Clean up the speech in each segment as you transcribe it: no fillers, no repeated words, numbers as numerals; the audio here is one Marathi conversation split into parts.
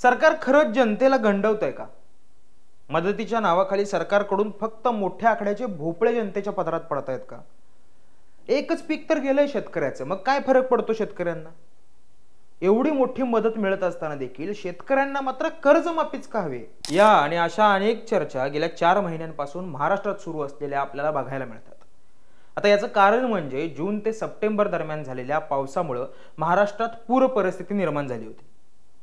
सरकार खरंच जनतेला गंडवतंय का? मदतीच्या नावाखाली सरकारकडून फक्त मोठ्या आकड्याचे भोपळे जनतेच्या पदरात पडतायत का? एकच पीक तर गेलंय शेतकऱ्याचं, मग काय फरक पडतो शेतकऱ्यांना? एवढी मोठी मदत मिळत असताना देखील शेतकऱ्यांना मात्र कर्जमाफीच का हवी? या आणि अशा अनेक चर्चा गेल्या 4 महिन्यांपासून महाराष्ट्रात सुरू असलेल्या आपल्याला बघायला मिळतात. आता याचं कारण म्हणजे जून ते सप्टेंबर दरम्यान झालेल्या पावसामुळे महाराष्ट्रात पूर परिस्थिती निर्माण झाली होती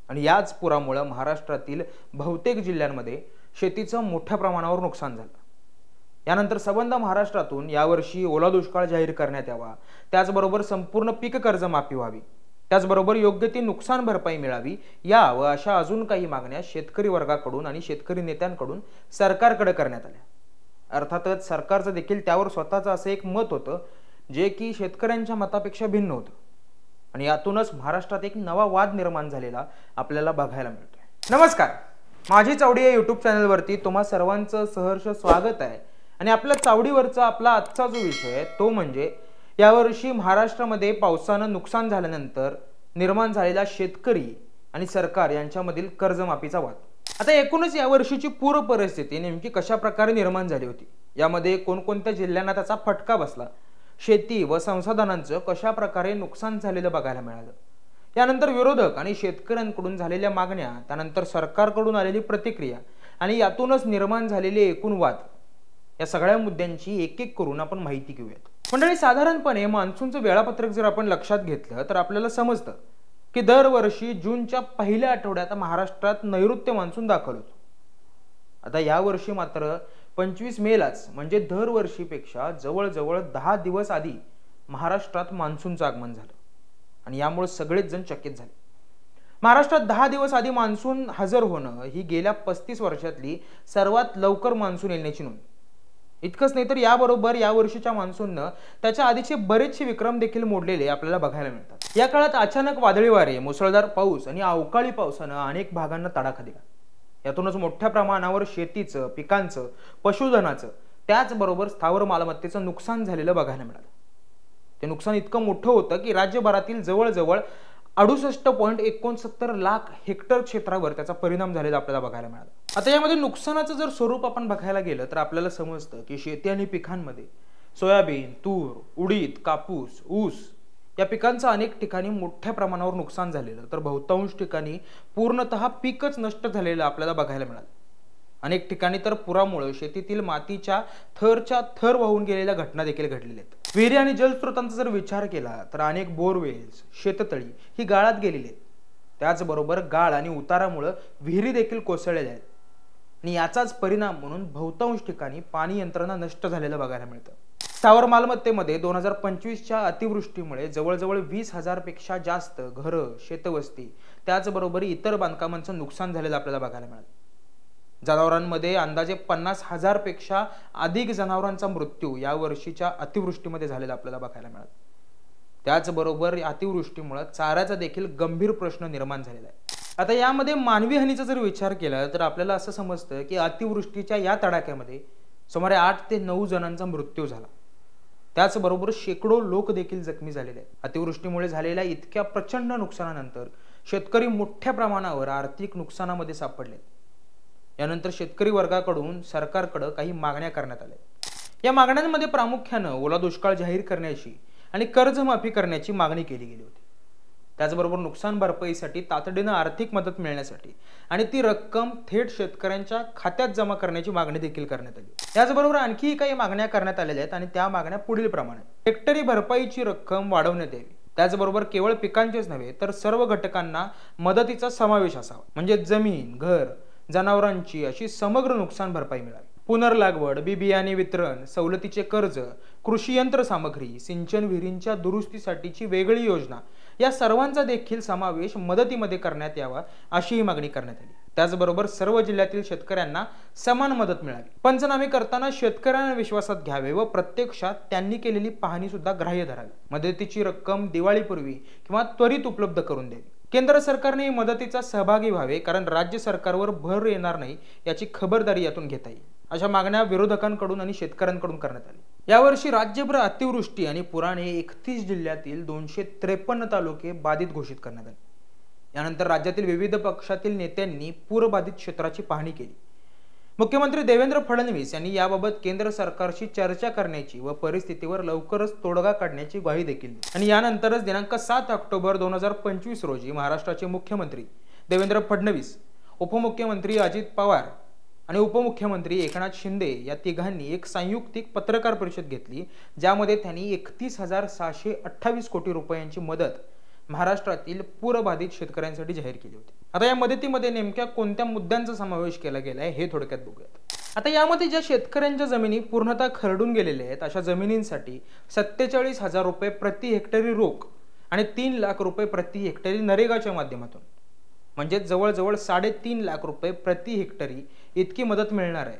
आणि याच पुरामुळे महाराष्ट्रातील बहुतेक जिल्ह्यांमध्ये शेतीचं मोठ्या प्रमाणावर नुकसान झालं. यानंतर संबंध महाराष्ट्रातून यावर्षी ओला दुष्काळ जाहीर करण्यात यावा, त्याचबरोबर संपूर्ण पीक कर्जमाफी व्हावी, त्याचबरोबर योग्य ती नुकसान भरपाई मिळावी, या व अशा अजून काही मागण्या शेतकरी वर्गाकडून आणि शेतकरी नेत्यांकडून सरकारकडे करण्यात आल्या. अर्थातच सरकारचं देखील त्यावर स्वतःचं असं एक मत होतं जे की शेतकऱ्यांच्या मतापेक्षा भिन्न होतं आणि यातूनच महाराष्ट्रात एक नवा वाद निर्माण झालेला आपल्याला बघायला मिळतोय. नमस्कार, माझी चावडी या यूट्यूब चॅनलवरती तुम्हा सर्वांचं सहर्ष स्वागत आहे. आणि आपल्या चावडीवरचा आपला आजचा जो विषय आहे तो म्हणजे यावर्षी महाराष्ट्रामध्ये पावसानं नुकसान झाल्यानंतर निर्माण झालेला शेतकरी आणि सरकार यांच्यामधील कर्जमाफीचा वाद. आता एकूणच यावर्षीची पूर परिस्थिती नेमकी कशा प्रकारे निर्माण झाली होती, यामध्ये कोणकोणत्या जिल्ह्यांना त्याचा फटका बसला, शेती व संसाधनांचं कशा प्रकारे नुकसान झालेलं बघायला मिळालं, यानंतर विरोधक आणि शेतकऱ्यांकडून झालेल्या मागण्या, त्यानंतर सरकारकडून आलेली प्रतिक्रिया आणि यातूनच निर्माण झालेले एकूण वाद, या सगळ्या मुद्द्यांची एक एक करून आपण माहिती घेऊयात. मंडळी, साधारणपणे मान्सूनचं वेळापत्रक जर आपण लक्षात घेतलं तर आपल्याला समजतं की दरवर्षी जूनच्या पहिल्या आठवड्यात महाराष्ट्रात नैऋत्य मान्सून दाखल होतो. आता यावर्षी मात्र 25 मेलाच म्हणजे दरवर्षीपेक्षा जवळजवळ 10 दिवस आधी महाराष्ट्रात मान्सूनचं आगमन झालं आणि यामुळे सगळेच जण चकित झाले. महाराष्ट्रात 10 दिवस आधी मान्सून हजर होणं ही गेल्या 35 वर्षातली सर्वात लवकर मान्सून येण्याची नोंद. इतकंच नाही तर याबरोबर यावर्षीच्या मान्सूननं त्याच्या आधीचे बरेचसे विक्रम देखील मोडलेले आपल्याला बघायला मिळतात. या काळात अचानक वादळी वारे, मुसळधार पाऊस आणि अवकाळी पावसानं अनेक भागांना तडाखा दिला. यातूनच मोठ्या प्रमाणावर शेतीचं, पिकांचं, पशुधनाचं, त्याचबरोबर स्थावर मालमत्तेचं नुकसान झालेलं बघायला मिळालं. ते नुकसान इतकं मोठं होतं की राज्यभरातील जवळजवळ 68.69 लाख हेक्टर क्षेत्रावर त्याचा परिणाम झालेला आपल्याला बघायला मिळाला. आता यामध्ये नुकसानाचं जर स्वरूप आपण बघायला गेलं तर आपल्याला समजतं की शेती आणि पिकांमध्ये सोयाबीन, तूर, उडीद, कापूस, ऊस या पिकांचं अनेक ठिकाणी मोठ्या प्रमाणावर नुकसान झालेलं, तर बहुतांश ठिकाणी पूर्णतः पीकच नष्ट झालेलं आपल्याला बघायला मिळालं. अनेक ठिकाणी तर पुरामुळे शेतीतील मातीच्या थरच्या थर वाहून गेलेल्या घटना देखील घडलेल्या आहेत. विहिरी आणि जलस्रोतांचा जर विचार केला तर अनेक बोरवेल्स, शेततळी ही गाळात गेलेली आहेत. त्याचबरोबर गाळ आणि उतारामुळे विहिरी देखील कोसळलेल्या आहेत आणि याचाच परिणाम म्हणून बहुतांश ठिकाणी पाणी यंत्रणा नष्ट झालेलं बघायला मिळतं. स्थावर मालमत्तेमध्ये 2025च्या अतिवृष्टीमुळे जवळजवळ 20,000 पेक्षा जास्त घरं, शेतवस्ती, त्याचबरोबर इतर बांधकामांचं नुकसान झालेलं आपल्याला बघायला मिळालं. जनावरांमध्ये अंदाजे 50,000 पेक्षा अधिक जनावरांचा मृत्यू या वर्षीच्या अतिवृष्टीमध्ये झालेला आपल्याला बघायला मिळाला. त्याचबरोबर अतिवृष्टीमुळे चाऱ्याचा देखील गंभीर प्रश्न निर्माण झालेला आहे. आता यामध्ये मानवी हानीचा जर विचार केला तर आपल्याला असं समजतं की अतिवृष्टीच्या या तडाख्यामध्ये सुमारे 8 ते 9 जणांचा मृत्यू झाला. त्याचबरोबर शेकडो लोक देखील जखमी झालेले आहेत. अतिवृष्टीमुळे झालेल्या इतक्या प्रचंड नुकसानानंतर शेतकरी मोठ्या प्रमाणावर आर्थिक नुकसानामध्ये सापडले. यानंतर शेतकरी वर्गाकडून सरकारकडे काही मागण्या करण्यात आल्या. या मागण्यांमध्ये प्रामुख्यानं ओला दुष्काळ जाहीर करण्याची आणि कर्जमाफी करण्याची मागणी केली गेली होती. त्याचबरोबर नुकसान भरपाईसाठी तातडीनं आर्थिक मदत मिळण्यासाठी आणि ती रक्कम थेट शेतकऱ्यांच्या खात्यात जमा करण्याची मागणी देखील करण्यात आली. त्याचबरोबर आणखी काही मागण्या करण्यात आलेल्या आहेत आणि त्या मागण्या पुढील प्रमाणे: हेक्टरी भरपाईची रक्कम वाढवण्यात यावी. त्याचबरोबर केवळ पिकांचेच नव्हे तर सर्व घटकांना मदतीचा समावेश असावा, म्हणजे जमीन, घर, जनावरांची अशी समग्र नुकसान भरपाई मिळावी. पुनर्लागवड, बी बियाणे वितरण, सवलतीचे कर्ज, कृषी यंत्रसामग्री, सिंचन विहिरींच्या दुरुस्तीसाठीची वेगळी योजना या सर्वांचा देखील समावेश मदतीमध्ये करण्यात यावा अशी ही मागणी करण्यात आली. त्याचबरोबर सर्व जिल्ह्यातील शेतकऱ्यांना समान मदत मिळावी. पंचनामे करताना शेतकऱ्यांना विश्वासात घ्यावे व प्रत्यक्षात त्यांनी केलेली पाहणी सुद्धा ग्राह्य धरावी. मदतीची रक्कम दिवाळीपूर्वी किंवा त्वरित उपलब्ध करून द्यावी. केंद्र सरकारने मदतीचा सहभागी व्हावे, कारण राज्य सरकारवर भर येणार नाही याची खबरदारी यातून घेता येईल. अशा मागण्या विरोधकांकडून आणि शेतकऱ्यांकडून करण्यात आली. यावर्षी राज्यभर अतिवृष्टी आणि पुराने 31 जिल्ह्यातील 253 तालुके बाधित घोषित करण्यात आले. यानंतर राज्यातील विविध पक्षातील नेत्यांनी पूरबाधित क्षेत्राची पाहणी केली। मुख्यमंत्री देवेंद्र फडणवीस यांनी याबाबत केंद्र सरकारशी चर्चा करण्याची व परिस्थितीवर लवकरच तोडगा काढण्याची ग्वाही देखील दिली। आणि यानंतरच दिनांक 7 ऑक्टोबर 2025 रोजी महाराष्ट्राचे मुख्यमंत्री देवेंद्र फडणवीस, उपमुख्यमंत्री अजित पवार आणि उपमुख्यमंत्री एकनाथ शिंदे या तिघांनी एक संयुक्तिक पत्रकार परिषद घेतली, ज्यामध्ये त्यांनी 31,628 कोटी रुपयांची मदत महाराष्ट्रातील पूरबाधित शेतकऱ्यांसाठी जाहीर केली होती। आता या मदतीमध्ये नेमक्या कोणत्या मुद्द्यांचा समावेश केला गेलाय हे थोडक्यात बघूयात। आता यामध्ये ज्या शेतकऱ्यांच्या जमिनी पूर्णतः खरडून गेलेल्या आहेत अशा जमिनींसाठी 47,000 रुपये प्रति हेक्टरी रोख आणि 3 लाख रुपये प्रति हेक्टरी नरेगाच्या माध्यमातून म्हणजे जवळजवळ 3.5 लाख रुपये प्रति हेक्टरी इतकी मदत मिळणार आहे।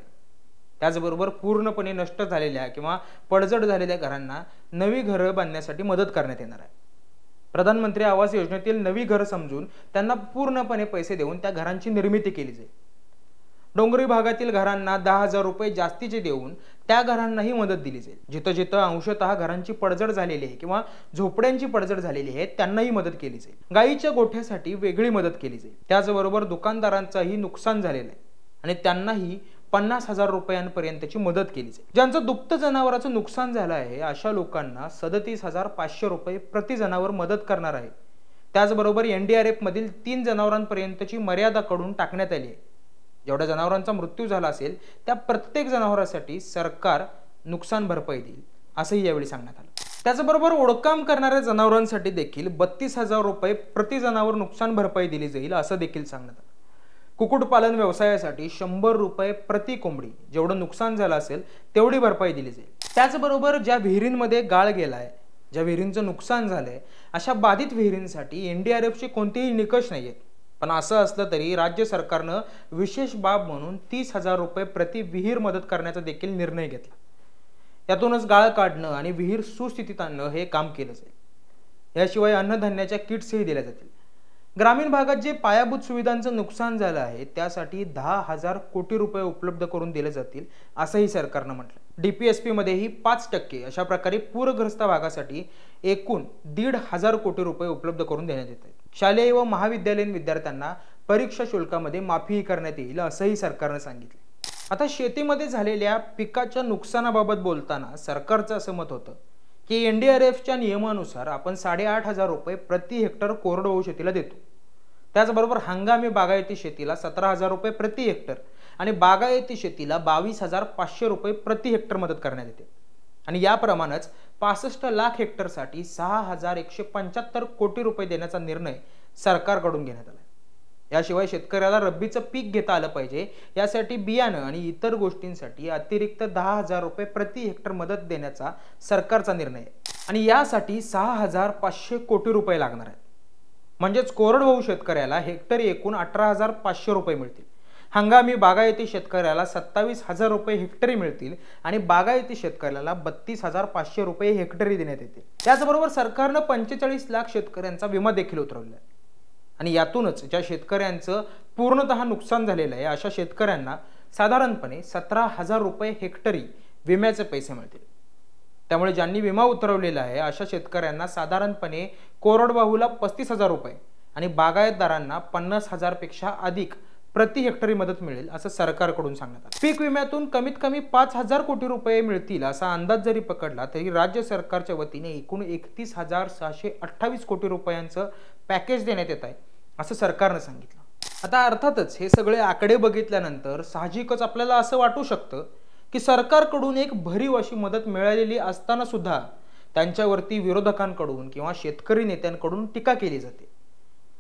त्याचबरोबर पूर्णपणे नष्ट झालेल्या किंवा पडझड झालेल्या घरांना नवी घरं बांधण्यासाठी मदत करण्यात येणार आहे। प्रधानमंत्री आवास योजनेतील नवी घरं समजून त्यांना पूर्णपणे पैसे देऊन त्या घरांची निर्मिती केली जाईल। डोंगरी भागातील घरांना 10,000 रुपये जास्तीचे देऊन त्या घरांनाही मदत दिली जाईल। जिथं जिथं अंशतः घरांची पडझड झालेली आहे किंवा झोपड्यांची पडझड झालेली आहे त्यांनाही मदत केली जाईल। गायीच्या गोठ्यासाठी वेगळी मदत केली जाईल। त्याचबरोबर दुकानदारांचाही नुकसान झालेलं आहे आणि त्यांनाही 50,000 रुपयांपर्यंतची मदत केली जाईल। ज्यांचं दुभतं जनावराचं नुकसान झालं आहे अशा लोकांना 37,500 रुपये प्रति जनावर मदत करणार आहे। त्याचबरोबर NDRF मधील 3 जनावरांपर्यंतची मर्यादा काढून टाकण्यात आली आहे। जेवढ्या जनावरांचा मृत्यू झाला असेल त्या प्रत्येक जनावरासाठी सरकार नुकसान भरपाई देईल असंही यावेळी सांगण्यात आलं। त्याचबरोबर ओळखाम करणाऱ्या जनावरांसाठी देखील 32,000 रुपये प्रति जनावर नुकसान भरपाई दिली जाईल असं देखील सांगण्यात आलं। कुक्कुटपालन व्यवसायासाठी 100 रुपये प्रति कोंबडी जेवढं नुकसान झालं असेल तेवढी भरपाई दिली जाईल। त्याचबरोबर ज्या विहिरींमध्ये गाळ गेलाय, ज्या विहिरींचं नुकसान झालंय अशा बाधित विहिरींसाठी NDRFचे कोणतेही निकष नाहीयेत, पण असं असलं तरी राज्य सरकारनं विशेष बाब म्हणून 30,000 रुपये प्रति विहीर मदत करण्याचा देखील निर्णय घेतला। यातूनच गाळ काढणं आणि विहीर सुस्थितीत आणणं हे काम केलं जाईल। याशिवाय अन्नधान्याच्या किट्सही दिल्या जातील। ग्रामीण भागात जे पायाभूत सुविधांचं नुकसान झालं आहे त्यासाठी 10,000 कोटी रुपये उपलब्ध करून दिले जातील असंही सरकारनं म्हटलं। DPSP मध्येही 5% अशा प्रकारे पूरग्रस्त भागासाठी एकूण 1,500 कोटी रुपये उपलब्ध करून देण्यात येत आहेत। शालेय व महाविद्यालयीन विद्यार्थ्यांना परीक्षा शुल्कामध्ये माफी करण्यात येईल असंही सरकारनं सांगितलं। आता शेतीमध्ये झालेल्या पिकाच्या नुकसानाबाबत बोलताना सरकारचं असं मत होतं की NDRFच्या नियमानुसार आपण 8,500 रुपये प्रति हेक्टर कोरडवाहू शेतीला देतो। त्याचबरोबर हंगामी बागायती शेतीला 17,000 रुपये प्रति हेक्टर आणि बागायती शेतीला 22,500 रुपये प्रति हेक्टर मदत करण्यात येते। आणि याप्रमाणेच 65 लाख हेक्टरसाठी 6,175 कोटी रुपये देण्याचा निर्णय सरकारकडून घेण्यात आला। याशिवाय शेतकऱ्याला रब्बीचं पीक घेता आलं पाहिजे यासाठी बियाणं आणि इतर गोष्टींसाठी अतिरिक्त 10,000 रुपये प्रति हेक्टर मदत देण्याचा सरकारचा निर्णय आहे। आणि यासाठी 6,500 कोटी रुपये लागणार आहेत। म्हणजेच कोरडवाहू शेतकऱ्याला हेक्टरी एकूण 18,500 रुपये मिळतील। हंगामी बागायती शेतकऱ्याला 27,000 रुपये हेक्टरी मिळतील आणि बागायती शेतकऱ्याला 32,500 रुपये हेक्टरी देण्यात येतील। त्याचबरोबर सरकारनं 45 लाख शेतकऱ्यांचा विमा देखील उतरवला आहे। आणि यातूनच ज्या शेतकऱ्यांचं पूर्णतः नुकसान झालेलं आहे अशा शेतकऱ्यांना साधारणपणे 17,000 रुपये हेक्टरी विम्याचे पैसे मिळतील। त्यामुळे ज्यांनी विमा उतरवलेला आहे अशा शेतकऱ्यांना साधारणपणे कोरडवाहूला 35,000 रुपये आणि बागायतदारांना 50,000 पेक्षा अधिक प्रति हेक्टरी मदत मिळेल असं सरकारकडून सांगण्यात आलं। पीक विम्यातून कमीत कमी 5,000 कोटी रुपये मिळतील असा अंदाज जरी पकडला तरी राज्य सरकारच्या वतीने एकूण 31,628 कोटी रुपयांचं पॅकेज देण्यात येत आहे असं सरकारनं सांगितलं। आता अर्थातच हे सगळे आकडे बघितल्यानंतर साहजिकच आपल्याला असं वाटू शकतं की सरकारकडून एक भरीव अशी मदत मिळालेली असताना सुद्धा त्यांच्यावरती विरोधकांकडून किंवा शेतकरी नेत्यांकडून टीका केली जाते।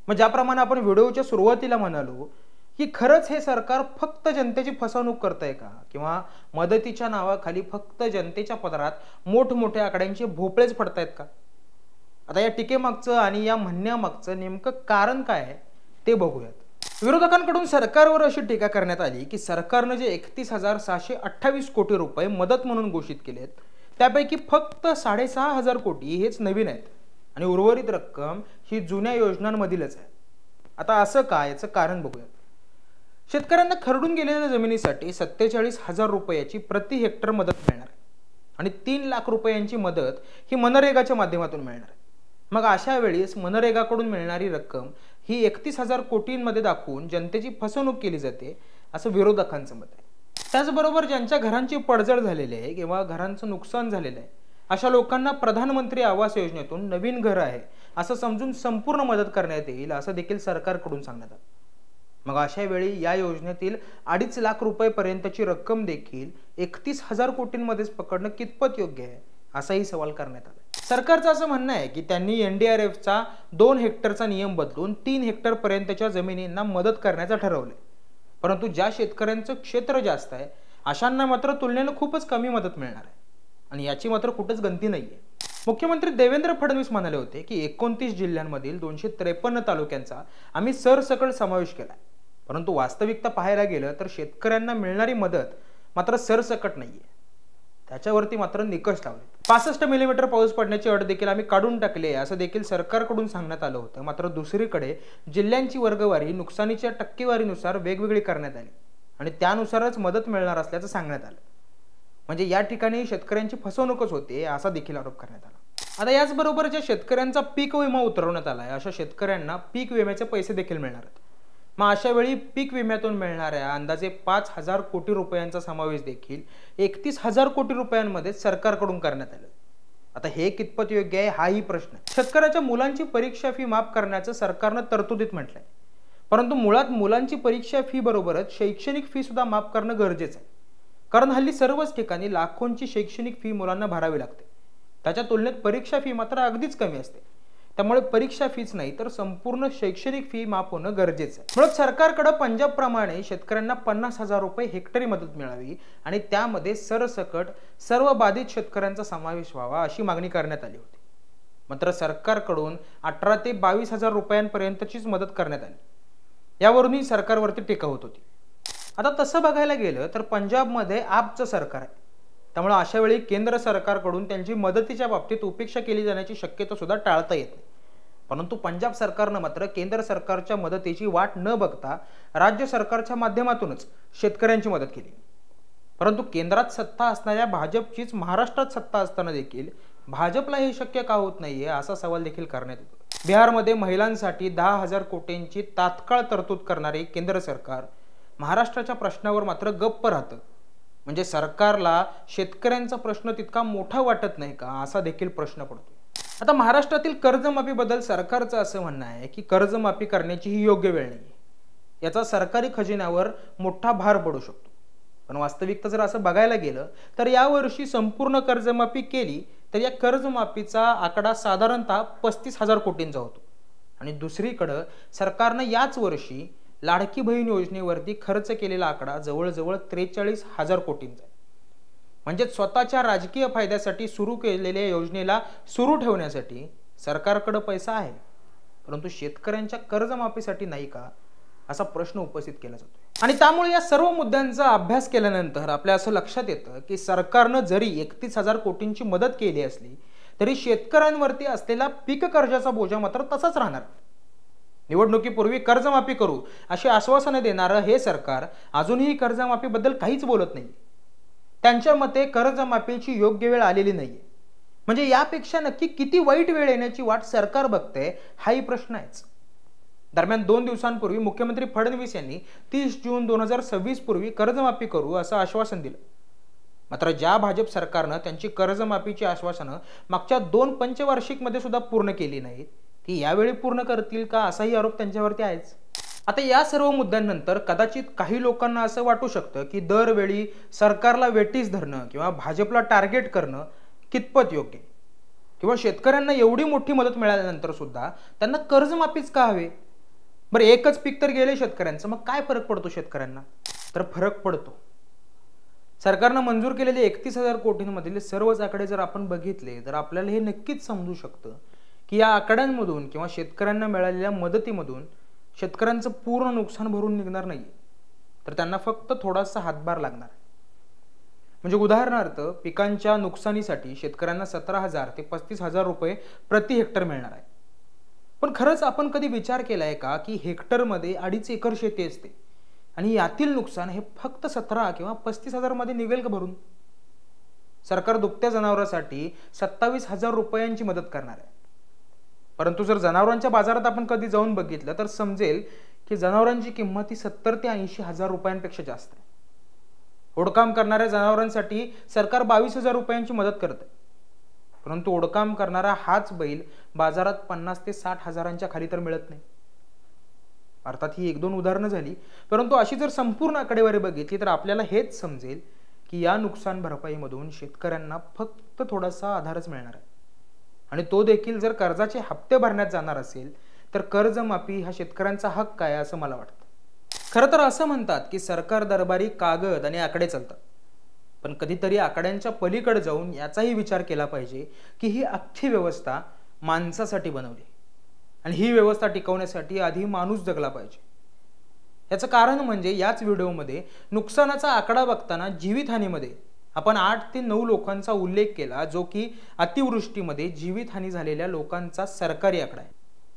मग ज्याप्रमाणे आपण व्हिडिओच्या सुरुवातीला म्हणालो की खरंच हे सरकार फक्त जनतेची फसवणूक करतंय का किंवा मदतीच्या नावाखाली फक्त जनतेच्या पदरात मोठमोठ्या आकड्यांचे भोपळेच पडतायत का? आता या टीकेमागचं आणि या म्हणण्यामागचं नेमकं कारण काय आहे ते बघूयात। विरोधकांकडून सरकारवर अशी टीका करण्यात आली की सरकारने जे 31,628 कोटी रुपये मदत म्हणून घोषित केलेत त्यापैकी फक्त 6,500 कोटी हेच नवीन आहेत आणि उर्वरित रक्कम ही जुन्या योजनांमधीलच आहे। आता असं काय याचं कारण बघूयात। शेतकऱ्यांना खरडून गेलेल्या जमिनीसाठी 47,000 रुपयाची प्रति हेक्टर मदत मिळणार आहे आणि 3 लाख रुपयांची मदत ही मनरेगाच्या माध्यमातून मिळणार आहे। मग अशा वेळेस मनरेगाकडून मिळणारी रक्कम ही 31,000 कोटींमध्ये दाखवून जनतेची फसवणूक केली जाते असं विरोधकांचं मत आहे. त्याचबरोबर ज्यांच्या घरांची पडझड झालेली आहे किंवा घरांचं नुकसान झालेलं आहे अशा लोकांना प्रधानमंत्री आवास योजनेतून नवीन घर आहे असं समजून संपूर्ण मदत करण्यात येईल असं देखील सरकारकडून सांगण्यात आलं. मग अशा वेळी या योजनेतील 2.5 लाख रुपयेपर्यंतची रक्कम देखील 31,000 कोटींमध्येच पकडणं कितपत योग्य आहे असाही सवाल करण्यात आला. सरकारचं असं म्हणणं आहे की त्यांनी NDRFचा 2 हेक्टरचा नियम बदलून 3 हेक्टर पर्यंतच्या जमिनींना मदत करण्याचं ठरवलंय. परंतु ज्या शेतकऱ्यांचं क्षेत्र जास्त आहे अशांना मात्र तुलनेनं खूपच कमी मदत मिळणार आहे आणि याची मात्र कुठेच गंती नाहीये. मुख्यमंत्री देवेंद्र फडणवीस म्हणाले होते की 29 जिल्ह्यांमधील 253 तालुक्यांचा आम्ही सरसकट समावेश केलाय. परंतु वास्तविकता पाहायला गेलं तर शेतकऱ्यांना मिळणारी मदत मात्र सरसकट नाहीये. त्याच्यावरती मात्र निकष लावले. 65 मिलीमीटर पाऊस पडण्याची अट देखील आम्ही काढून टाकली असं देखील सरकारकडून सांगण्यात आलं होतं. मात्र दुसरीकडे जिल्ह्यांची वर्गवारी नुकसानीच्या टक्केवारीनुसार वेगवेगळी करण्यात आली आणि त्यानुसारच मदत मिळणार असल्याचं सांगण्यात आलं. म्हणजे या ठिकाणी शेतकऱ्यांची फसवणूकच होते असा देखील आरोप करण्यात आला. आता याचबरोबर ज्या शेतकऱ्यांचा पीक विमा उतरवण्यात आलाय अशा शेतकऱ्यांना पीक विम्याचे पैसे देखील मिळणार आहेत. मग अशा वेळी पीक विम्यातून मिळणाऱ्या अंदाजे 5,000 कोटी रुपयांचा समावेश देखील 31,000 कोटी रुपयांमध्ये सरकारकडून करण्यात आलं. आता हे कितपत योग्य आहे हाही प्रश्न. शेतकऱ्याच्या मुलांची परीक्षा फी माफ करण्याचं सरकारनं तरतुदीत म्हटलंय. परंतु मुळात मुलांची परीक्षा फी बरोबरच शैक्षणिक फी सुद्धा माफ करणं गरजेचं आहे. कारण हल्ली सर्वच ठिकाणी लाखोंची शैक्षणिक फी मुलांना भरावी लागते. त्याच्या तुलनेत परीक्षा फी मात्र अगदीच कमी असते. त्यामुळे परीक्षा फीच नाही तर संपूर्ण शैक्षणिक फी माफ होणं गरजेचं आहे. म्हणून सरकारकडे पंजाबप्रमाणे शेतकऱ्यांना 50,000 रुपये हेक्टरी मदत मिळावी आणि त्यामध्ये सरसकट सर्व बाधित शेतकऱ्यांचा समावेश व्हावा अशी मागणी करण्यात आली होती. मात्र सरकारकडून 18 ते 22,000 रुपयांपर्यंतचीच मदत करण्यात आली. यावरूनही सरकारवरती टीका होत होती. आता तसं बघायला गेलं तर पंजाबमध्ये आपचं सरकार आहे. त्यामुळे अशा वेळी केंद्र सरकारकडून त्यांची मदतीच्या बाबतीत उपेक्षा केली जाण्याची शक्यता सुद्धा टाळता येत नाही. परंतु पंजाब सरकारनं मात्र केंद्र सरकारच्या मदतीची वाट न बघता राज्य सरकारच्या माध्यमातूनच शेतकऱ्यांची मदत केली. परंतु केंद्रात सत्ता असणाऱ्या भाजपचीच महाराष्ट्रात सत्ता असताना देखील भाजपला हे शक्य का होत नाहीये असा सवाल देखील करण्यात येतो. बिहारमध्ये महिलांसाठी 10,000 कोटींची तात्काळ तरतूद करणारे केंद्र सरकार महाराष्ट्राच्या प्रश्नावर मात्र गप्प राहतं. म्हणजे सरकारला शेतकऱ्यांचा प्रश्न तितका मोठा वाटत नाही का असा देखील प्रश्न पडतो. आता महाराष्ट्रातील कर्जमाफीबद्दल सरकारचं असं म्हणणं आहे की कर्जमाफी करण्याची ही योग्य वेळ नाही. याचा सरकारी खजिन्यावर मोठा भार पडू शकतो. पण वास्तविकता जर असं बघायला गेलं तर यावर्षी संपूर्ण कर्जमाफी केली तर या कर्जमाफीचा आकडा साधारणतः 35,000 कोटींचा होतो. आणि दुसरीकडं सरकारनं याच वर्षी लाडकी बहीण योजनेवरती खर्च केलेला आकडा जवळजवळ 43,000 कोटींचा आहे. म्हणजे स्वतःच्या राजकीय फायद्यासाठी सुरू केलेल्या योजनेला सुरू ठेवण्यासाठी सरकारकडे पैसा आहे, परंतु शेतकऱ्यांच्या कर्जमाफीसाठी नाही का असा प्रश्न उपस्थित केला जातो. आणि त्यामुळे या सर्व मुद्द्यांचा अभ्यास केल्यानंतर आपल्या असं लक्षात येतं की सरकारनं जरी 31,000 कोटींची मदत केली असली तरी शेतकऱ्यांवरती असलेला पीक कर्जाचा बोजा मात्र तसाच राहणार. निवडणुकीपूर्वी कर्जमाफी करू अशी आश्वासनं देणारं हे सरकार अजूनही कर्जमाफीबद्दल काहीच बोलत नाही. त्यांच्या मते कर्जमाफीची योग्य वेळ आलेली नाहीये. म्हणजे यापेक्षा नक्की किती वाईट वेळ येण्याची वाट सरकार बघते हाही प्रश्न आहेच. दरम्यान 2 दिवसांपूर्वी मुख्यमंत्री फडणवीस यांनी 30 जून 2026 पूर्वी कर्जमाफी करू असं आश्वासन दिलं. मात्र ज्या भाजप सरकारनं त्यांची कर्जमाफीची आश्वासनं मागच्या 2 पंचवार्षिकमध्ये सुद्धा पूर्ण केली नाहीत ती यावेळी पूर्ण करतील का असाही आरोप त्यांच्यावरती आहेच. आता या सर्व मुद्द्यांनंतर कदाचित काही लोकांना असं वाटू शकतं की दरवेळी सरकारला वेटीस धरणं किंवा भाजपला टार्गेट करणं कितपत योग्य, किंवा शेतकऱ्यांना एवढी मोठी मदत मिळाल्यानंतर सुद्धा त्यांना कर्जमाफीच का हवे. बरं एकच पीक तर गेले शेतकऱ्यांचं, मग काय फरक पडतो शेतकऱ्यांना. तर फरक पडतो. सरकारनं मंजूर केलेले 31,000 कोटींमधील सर्वच आकडे जर आपण बघितले तर आपल्याला हे नक्कीच समजू शकतं की या आकड्यांमधून किंवा शेतकऱ्यांना मिळालेल्या मदतीमधून शेतकऱ्यांचं पूर्ण नुकसान भरून निघणार नाही, तर त्यांना फक्त थोडासा हातभार लागणार. म्हणजे उदाहरणार्थ पिकांच्या नुकसानीसाठी शेतकऱ्यांना 17,000 ते 35,000 रुपये प्रति हेक्टर मिळणार आहे. पण खरंच आपण कधी विचार केलाय का की हेक्टरमध्ये 2.5 एकर शेती असते आणि यातील नुकसान हे फक्त 17 किंवा 35,000 मध्ये निघेल का भरून. सरकार दुभत्या जनावरांसाठी 27,000 रुपयांची मदत करणार आहे. परंतु जर जनावरांच्या बाजारात आपण कधी जाऊन बघितलं तर समजेल की जनावरांची किंमत ही 70 ते 80 हजार रुपयांपेक्षा जास्त आहे. ओढकाम करणाऱ्या जनावरांसाठी सरकार 22,000 रुपयांची मदत करते, परंतु ओढकाम करणारा हाच बैल बाजारात 50 ते 60 हजारांच्या खाली तर मिळत नाही. अर्थात ही 1-2 उदाहरणं झाली, परंतु अशी जर संपूर्ण आकडेवारी बघितली तर आपल्याला हेच समजेल की या नुकसान भरपाईमधून शेतकऱ्यांना फक्त थोडासा आधारच मिळणार आहे, आणि तो देखील जर कर्जाचे हप्ते भरण्यात जाणार असेल तर कर्जमाफी हा शेतकऱ्यांचा हक्क आहे असं मला वाटतं. खरं तर असं म्हणतात की सरकार दरबारी कागद आणि आकडे चालतात, पण कधीतरी आकड्यांच्या पलीकडे जाऊन याचाही विचार केला पाहिजे की ही अख्खी व्यवस्था माणसासाठी बनवली, आणि ही व्यवस्था टिकवण्यासाठी आधी माणूस जगला पाहिजे. याचं कारण म्हणजे याच व्हिडिओमध्ये नुकसानाचा आकडा बघताना जीवितहानीमध्ये आपण 8 ते 9 लोकांचा उल्लेख केला, जो की अतिवृष्टीमध्ये जीवितहानी झालेल्या लोकांचा सरकारी आकडा आहे.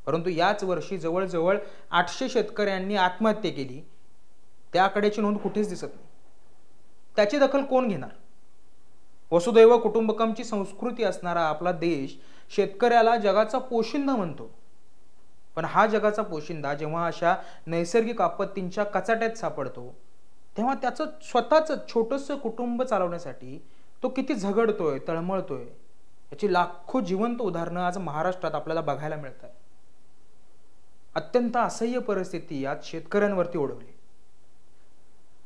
परंतु याच वर्षी जवळजवळ 800 शेतकऱ्यांनी आत्महत्या केली. त्या आकड्याची नोंद कुठेच दिसत नाही. त्याची दखल कोण घेणार? वसुदैव कुटुंबकमची संस्कृती असणारा आपला देश शेतकऱ्याला जगाचा पोशिंदा म्हणतो, पण हा जगाचा पोशिंदा जेव्हा अशा नैसर्गिक आपत्तींच्या कचाट्यात सापडतो तेव्हा त्याचं स्वतःच छोटंसं कुटुंब चालवण्यासाठी तो किती झगडतोय, तळमळतोय, याची लाखो जिवंत उदाहरणं आज महाराष्ट्रात आपल्याला बघायला मिळतात. अत्यंत असह्य परिस्थिती आज शेतकऱ्यांवरती ओढवली,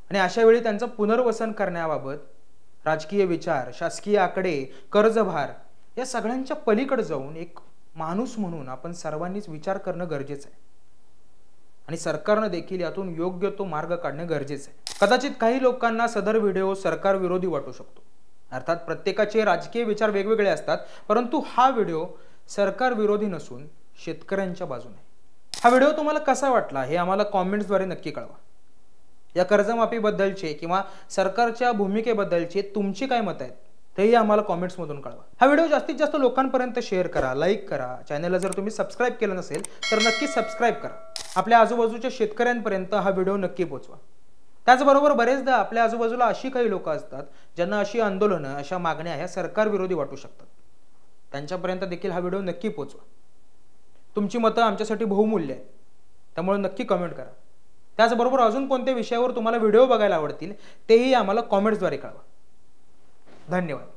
आणि अशा वेळी त्यांचं पुनर्वसन करण्याबाबत राजकीय विचार, शासकीय आकडे, कर्जभार या सगळ्यांच्या पलीकडे जाऊन एक माणूस म्हणून आपण सर्वांनीच विचार करणं गरजेचं आहे, आणि सरकारनं देखील यातून योग्य तो मार्ग काढणं गरजेचं आहे. कदाचित काही लोकांना सदर व्हिडिओ सरकार विरोधी वाटू शकतो. अर्थात प्रत्येकाचे राजकीय विचार वेगवेगळे असतात, परंतु हा व्हिडिओ सरकार विरोधी नसून शेतकऱ्यांच्या बाजूने. हा व्हिडिओ तुम्हाला कसा वाटला हे आम्हाला कॉमेंट्सद्वारे नक्की कळवा. या कर्जमाफीबद्दलचे किंवा सरकारच्या भूमिकेबद्दलचे तुमची काय मत आहेत तेही आम्हाला कॉमेंट्समधून कळवा. हा व्हिडिओ जास्तीत जास्त लोकांपर्यंत शेअर करा, लाईक करा. चॅनलला जर तुम्ही सबस्क्राईब केलं नसेल तर नक्की सबस्क्राईब करा. आपल्या आजूबाजूच्या शेतकऱ्यांपर्यंत हा व्हिडिओ नक्की पोहोचवा. त्याचबरोबर बरेचदा आपल्या आजूबाजूला अशी काही लोक असतात ज्यांना अशी आंदोलनं, अशा मागण्या ह्या सरकार विरोधी वाटू शकतात. त्यांच्यापर्यंत देखील हा व्हिडिओ नक्की पोहोचवा. तुमची मतं आमच्यासाठी बहुमूल्य आहेत, त्यामुळे नक्की कमेंट करा. त्याचबरोबर अजून कोणत्या विषयावर तुम्हाला व्हिडिओ बघायला आवडतील तेही आम्हाला कॉमेंट्सद्वारे कळवा. धन्यवाद.